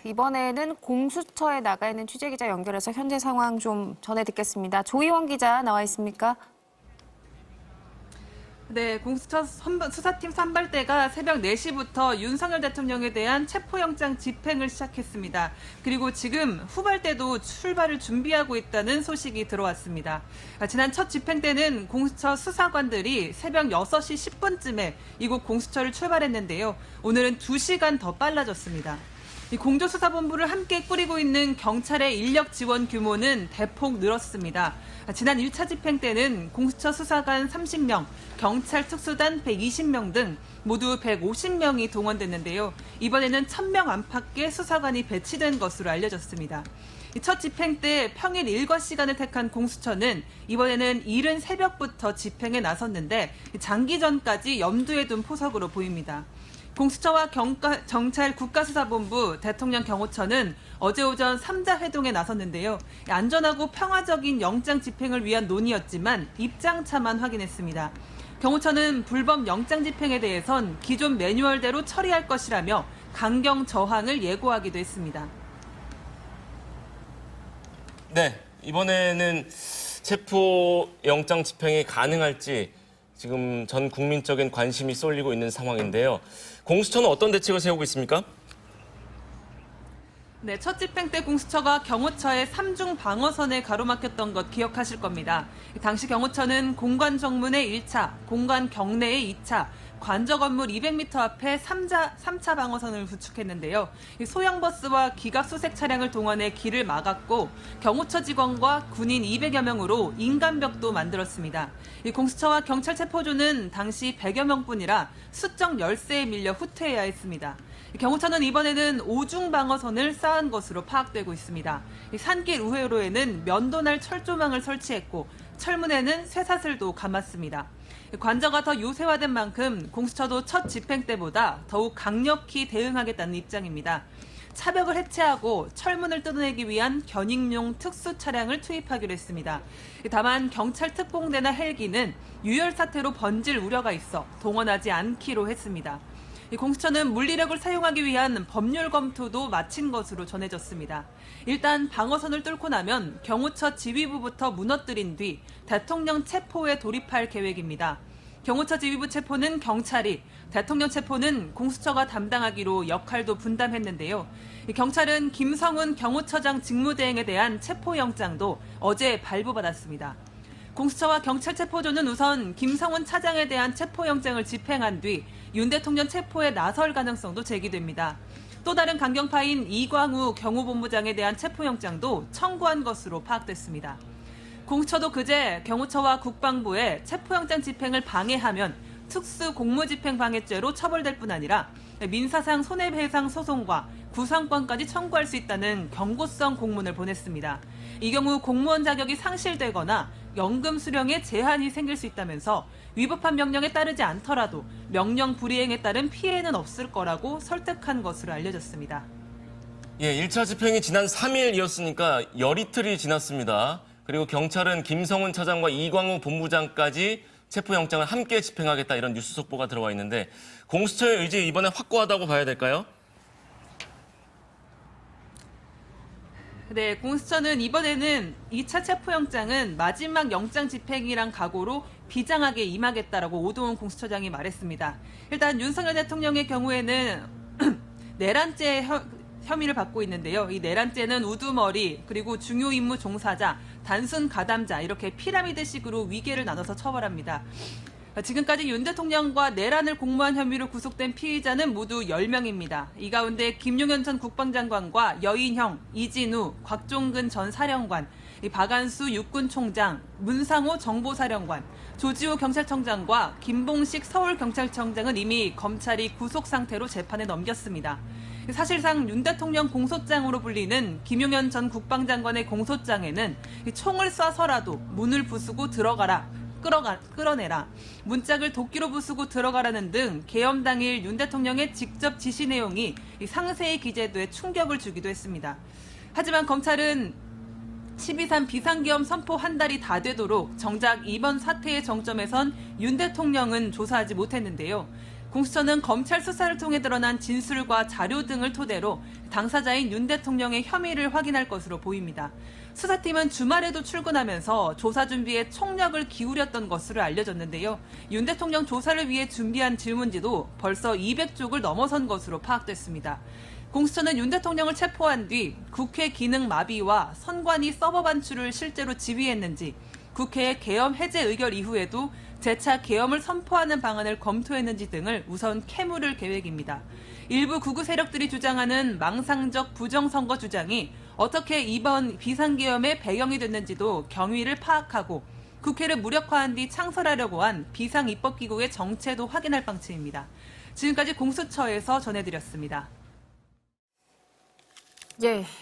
이번에는 공수처에 나가 있는 취재기자 연결해서 현재 상황 좀 전해 듣겠습니다. 조희원 기자 나와 있습니까? 네, 공수처 수사팀 선발대가 새벽 4시부터 윤석열 대통령에 대한 체포영장 집행을 시작했습니다. 그리고 지금 후발대도 출발을 준비하고 있다는 소식이 들어왔습니다. 지난 첫 집행 때는 공수처 수사관들이 새벽 6시 10분쯤에 이곳 공수처를 출발했는데요. 오늘은 2시간 더 빨라졌습니다. 이 공조수사본부를 함께 꾸리고 있는 경찰의 인력 지원 규모는 대폭 늘었습니다. 지난 1차 집행 때는 공수처 수사관 30명, 경찰 특수단 120명 등 모두 150명이 동원됐는데요. 이번에는 1000명 안팎의 수사관이 배치된 것으로 알려졌습니다. 첫 집행 때 평일 일과 시간을 택한 공수처는 이번에는 이른 새벽부터 집행에 나섰는데 장기전까지 염두에 둔 포석으로 보입니다. 공수처와 경찰 국가수사본부, 대통령 경호처는 어제 오전 3자 회동에 나섰는데요. 안전하고 평화적인 영장 집행을 위한 논의였지만 입장차만 확인했습니다. 경호처는 불법 영장 집행에 대해선 기존 매뉴얼대로 처리할 것이라며 강경 저항을 예고하기도 했습니다. 네, 이번에는 체포 영장 집행이 가능할지 지금 전 국민적인 관심이 쏠리고 있는 상황인데요. 공수처는 어떤 대책을 세우고 있습니까? 네, 첫 집행 때 공수처가 경호처의 3중 방어선에 가로막혔던 것 기억하실 겁니다. 당시 경호처는 공관 정문의 1차, 공관 경내의 2차, 관저 건물 200m 앞에 3차 방어선을 구축했는데요. 소형 버스와 기갑 수색 차량을 동원해 길을 막았고 경호처 직원과 군인 200여 명으로 인간벽도 만들었습니다. 공수처와 경찰 체포조는 당시 100여 명뿐이라 수적 열세에 밀려 후퇴해야 했습니다. 경호처는 이번에는 5중 방어선을 쌓은 것으로 파악되고 있습니다. 산길 우회로에는 면도날 철조망을 설치했고 철문에는 쇠사슬도 감았습니다. 관저가 더 요새화된 만큼 공수처도 첫 집행 때보다 더욱 강력히 대응하겠다는 입장입니다. 차벽을 해체하고 철문을 뜯어내기 위한 견익용 특수 차량을 투입하기로 했습니다. 다만 경찰 특공대나 헬기는 유혈 사태로 번질 우려가 있어 동원하지 않기로 했습니다. 공수처는 물리력을 사용하기 위한 법률 검토도 마친 것으로 전해졌습니다. 일단 방어선을 뚫고 나면 경호처 지휘부부터 무너뜨린 뒤 대통령 체포에 돌입할 계획입니다. 경호처 지휘부 체포는 경찰이, 대통령 체포는 공수처가 담당하기로 역할도 분담했는데요. 경찰은 김성훈 경호처장 직무대행에 대한 체포영장도 어제 발부받았습니다. 공수처와 경찰 체포조는 우선 김성훈 차장에 대한 체포영장을 집행한 뒤 윤 대통령 체포에 나설 가능성도 제기됩니다. 또 다른 강경파인 이광우 경호본부장에 대한 체포영장도 청구한 것으로 파악됐습니다. 공수처도 그제 경호처와 국방부에 체포영장 집행을 방해하면 특수공무집행방해죄로 처벌될 뿐 아니라 민사상 손해배상 소송과 구상권까지 청구할 수 있다는 경고성 공문을 보냈습니다. 이 경우 공무원 자격이 상실되거나 연금 수령에 제한이 생길 수 있다면서 위법한 명령에 따르지 않더라도 명령 불이행에 따른 피해는 없을 거라고 설득한 것으로 알려졌습니다. 예, 1차 집행이 지난 3일이었으니까 열이틀이 지났습니다. 그리고 경찰은 김성훈 차장과 이광우 본부장까지 체포영장을 함께 집행하겠다 이런 뉴스 속보가 들어와 있는데 공수처의 의지 이번에 확고하다고 봐야 될까요? 네, 공수처는 이번에는 2차 체포영장은 마지막 영장 집행이란 각오로 비장하게 임하겠다라고 오동훈 공수처장이 말했습니다. 일단 윤석열 대통령의 경우에는 내란죄 혐의를 받고 있는데요. 이 내란죄는 우두머리, 그리고 중요 임무 종사자, 단순 가담자 이렇게 피라미드식으로 위계를 나눠서 처벌합니다. 지금까지 윤 대통령과 내란을 공모한 혐의로 구속된 피의자는 모두 10명입니다. 이 가운데 김용현 전 국방장관과 여인형, 이진우, 곽종근 전 사령관, 박안수 육군총장, 문상호 정보사령관, 조지호 경찰청장과 김봉식 서울경찰청장은 이미 검찰이 구속 상태로 재판에 넘겼습니다. 사실상 윤 대통령 공소장으로 불리는 김용현 전 국방장관의 공소장에는 총을 쏴서라도 문을 부수고 들어가라, 끌어내라, 문짝을 도끼로 부수고 들어가라는 등 계엄 당일 윤 대통령의 직접 지시 내용이 상세히 기재돼 충격을 주기도 했습니다. 하지만 검찰은 12.3 비상계엄 선포 한 달이 다 되도록 정작 이번 사태의 정점에선 윤 대통령은 조사하지 못했는데요. 공수처는 검찰 수사를 통해 드러난 진술과 자료 등을 토대로 당사자인 윤 대통령의 혐의를 확인할 것으로 보입니다. 수사팀은 주말에도 출근하면서 조사 준비에 총력을 기울였던 것으로 알려졌는데요. 윤 대통령 조사를 위해 준비한 질문지도 벌써 200쪽을 넘어선 것으로 파악됐습니다. 공수처는 윤 대통령을 체포한 뒤 국회 기능 마비와 선관위 서버 반출을 실제로 지휘했는지, 국회의 계엄 해제 의결 이후에도 재차 계엄을 선포하는 방안을 검토했는지 등을 우선 캐물을 계획입니다. 일부 극우 세력들이 주장하는 망상적 부정선거 주장이 어떻게 이번 비상계엄의 배경이 됐는지도 경위를 파악하고 국회를 무력화한 뒤 창설하려고 한 비상입법기구의 정체도 확인할 방침입니다. 지금까지 공수처에서 전해드렸습니다. 예,